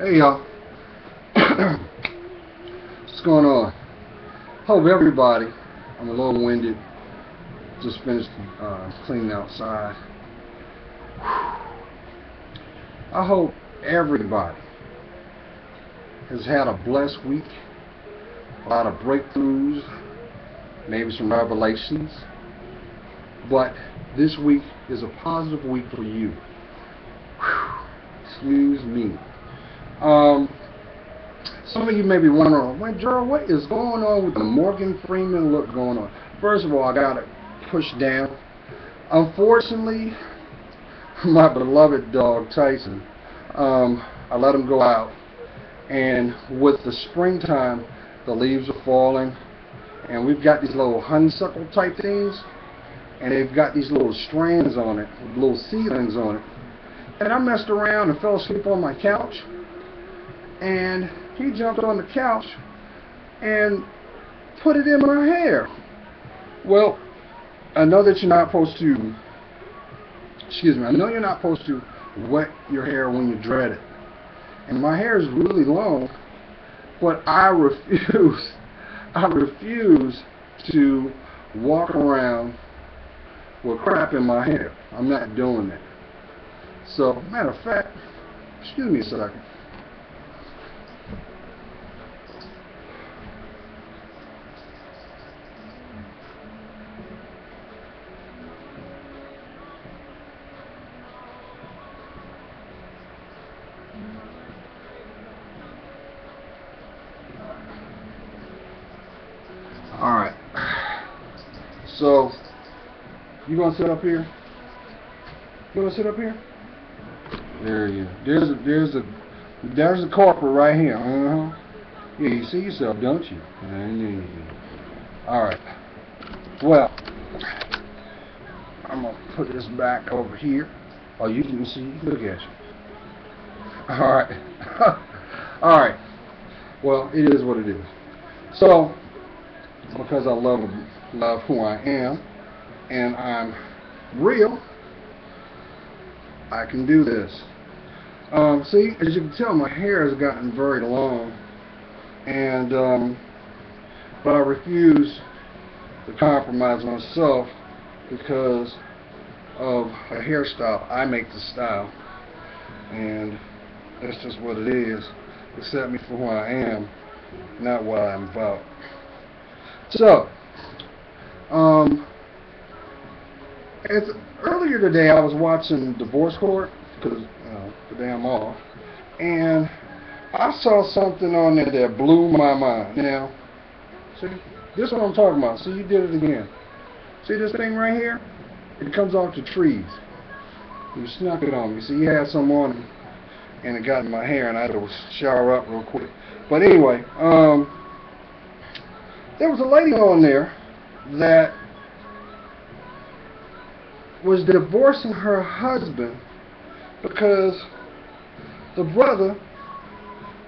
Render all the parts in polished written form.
Hey y'all, what's going on? Hope everybody, I'm a little winded, just finished cleaning outside. I hope everybody has had a blessed week, a lot of breakthroughs, maybe some revelations, but this week is a positive week for you. Excuse me. Some of you may be wondering, wait, Gerald, what is going on with the Morgan Freeman look going on? First of all, I got it pushed down. Unfortunately, my beloved dog Tyson, I let him go out, and with the springtime, the leaves are falling, and we've got these little honeysuckle type things, and they've got these little strands on it, little seedlings on it. And I messed around and fell asleep on my couch, and he jumped on the couch and put it in my hair. Well, I know that you're not supposed to, I know you're not supposed to wet your hair when you dread it. And my hair is really long, but I refuse to walk around with crap in my hair. I'm not doing that. So, matter of fact, excuse me a second. Alright. So, you gonna sit up here? You gonna sit up here? There you go. There's a corporate right here. Yeah, you see yourself, don't you? Alright. Well, I'm gonna put this back over here. Oh, you can see. Look at you. Alright. Alright. Well, it is what it is. So, because I love who I am, and I'm real, I can do this. See, as you can tell, my hair has gotten very long, and but I refuse to compromise myself because of a hairstyle. I make the style, and that's just what it is. Accept me for who I am, not what I'm about. So, earlier today I was watching Divorce Court because today I'm off, and I saw something on there that blew my mind. Now, see, this is what I'm talking about. See, you did it again. See this thing right here? It comes off the trees. You snuck it on me. See, you had some on me, and it got in my hair, and I had to shower up real quick. But anyway, there was a lady on there that was divorcing her husband because the brother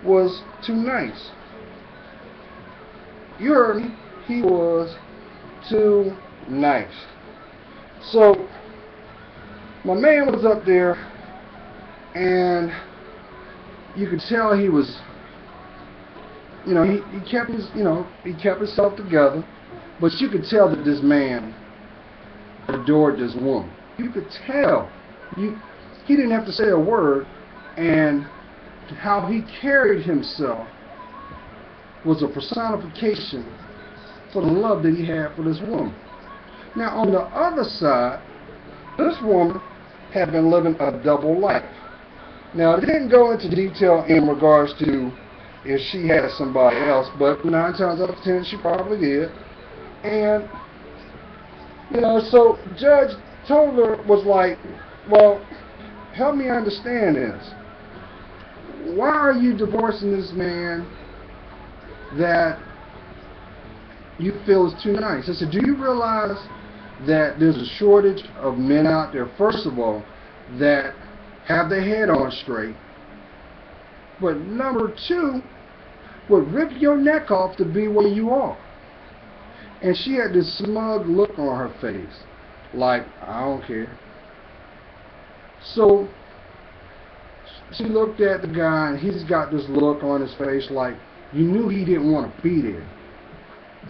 was too nice. You heard me. He was too nice. So my man was up there, and you could tell he was, he kept himself together, but you could tell that this man adored this woman. You could tell. He didn't have to say a word, and how he carried himself was a personification for the love that he had for this woman. Now, on the other side, this woman had been living a double life. Now, it didn't go into detail in regards to if she had somebody else, but 9 times out of 10 she probably did. And so judge told her, was like, well, help me understand this. Why are you divorcing this man that you feel is too nice? I said, do you realize that there's a shortage of men out there, first of all, that have their head on straight, but number two, would rip your neck off to be where you are? And she had this smug look on her face, like, I don't care. So She looked at the guy, and he's got this look on his face like you knew he didn't want to be there.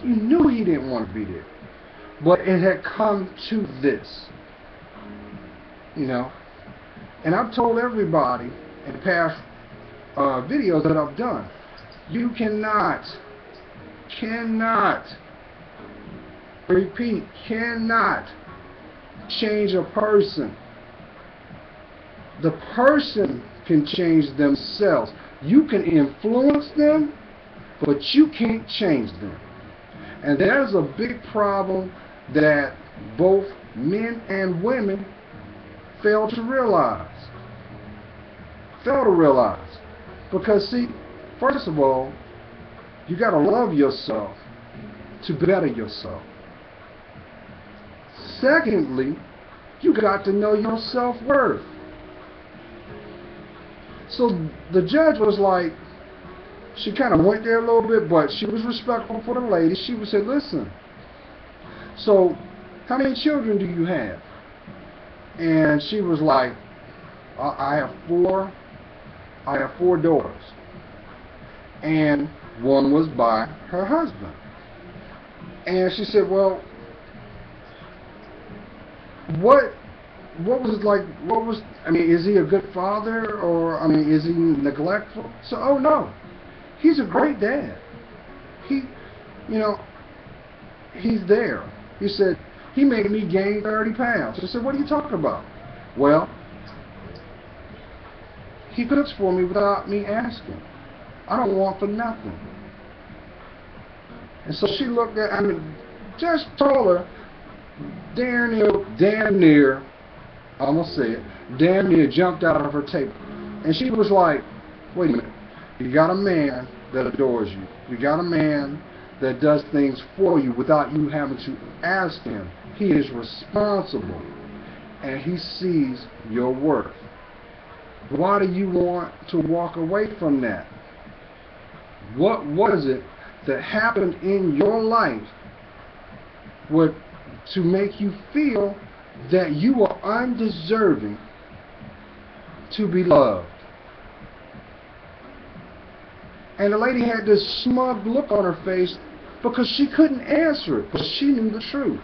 You knew he didn't want to be there. But it had come to this, you know. And I've told everybody in past videos that I've done, you cannot, repeat, cannot change a person. The person can change themselves. You can influence them, but you can't change them. And there's a big problem that both men and women fail to realize. Because see, first of all, you got to love yourself to better yourself. Secondly, you got to know your self-worth. So the judge was like, she kind of went there a little bit, but she was respectful for the lady. She would say, listen, so how many children do you have? And she was like, I have four daughters. And one was by her husband. And she said, well, what was, I mean, is he a good father, or, I mean, is he neglectful? So, oh no, he's a great dad. He, you know, he's there. He said, he made me gain 30 pounds. I said, what are you talking about? Well, he cooks for me without me asking. I don't want for nothing. And so she looked at, I mean, just told her, damn near, I'm going to say it, damn near jumped out of her table. And she was like, wait a minute, you got a man that adores you. You got a man that does things for you without you having to ask him. He is responsible, and he sees your worth. Why do you want to walk away from that? What was it that happened in your life to make you feel that you are undeserving to be loved? And the lady had this smug look on her face because she couldn't answer it, because she knew the truth.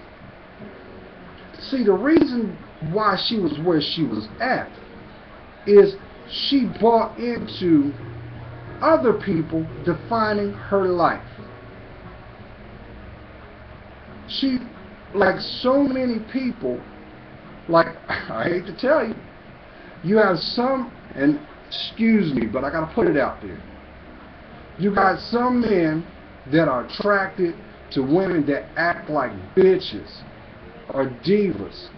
See, the reason why she was where she was at is she bought into other people defining her life. She, like so many people, like, I hate to tell you, you have some, and excuse me, but I gotta put it out there. You got some men that are attracted to women that act like bitches or divas.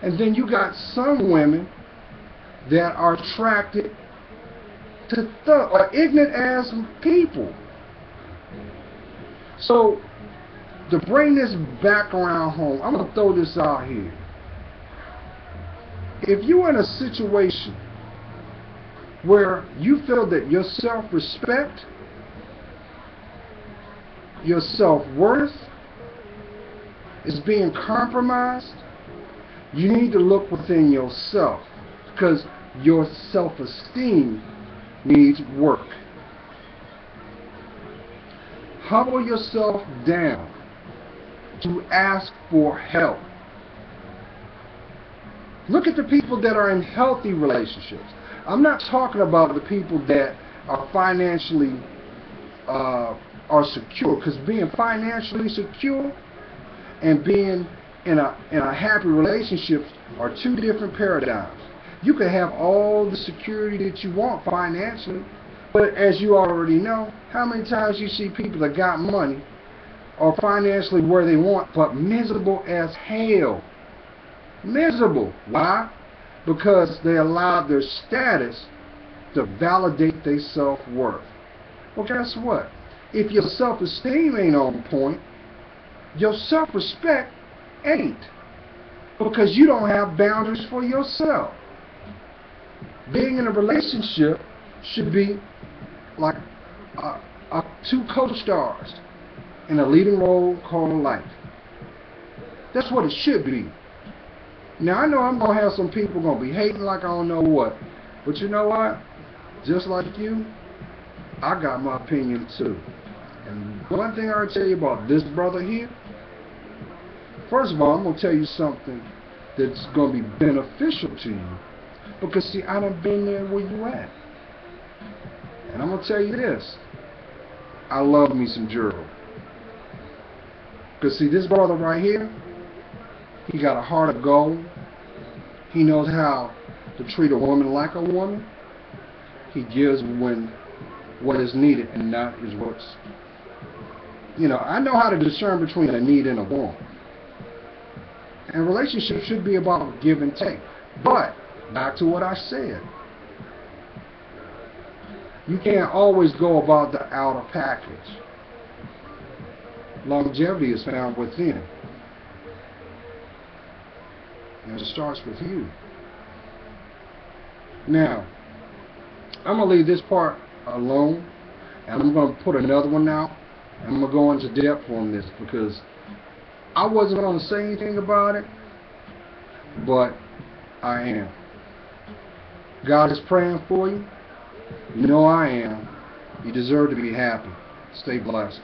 And then you got some women that are attracted to or ignorant ass people. So to bring this back around home, I'm going to throw this out here. If you're in a situation where you feel that your self-respect, your self-worth is being compromised, you need to look within yourself, because your self-esteem needs work. Humble yourself down to ask for help. Look at the people that are in healthy relationships. I'm not talking about the people that are financially are secure, because being financially secure and being in a happy relationship are two different paradigms. You can have all the security that you want financially, but as you already know, how many times you see people that got money or financially where they want, but miserable as hell. Miserable. Why? Because they allowed their status to validate their self-worth. Well, guess what? If your self-esteem ain't on point, your self-respect ain't, because you don't have boundaries for yourself. Being in a relationship should be like two co-stars in a leading role called life. That's what it should be. Now, I know I'm going to have some people going to be hating like I don't know what, But you know what? Just like you, I got my opinion too. And one thing I tell you about this brother here, first of all, I'm going to tell you something that's going to be beneficial to you. Because see, I done been there where you at. And I'm going to tell you this. I love me some Gerald. Because see, this brother right here, he got a heart of gold. He knows how to treat a woman like a woman. He gives when what is needed and not is what's... You know, I know how to discern between a need and a want. And relationships should be about give and take. But, back to what I said. You can't always go about the outer package. Longevity is found within. And it starts with you. Now, I'm going to leave this part alone. And I'm going to put another one out. And I'm going to go into depth on this because I wasn't going to say anything about it. But I am. God is praying for you. You know I am. You deserve to be happy. Stay blessed.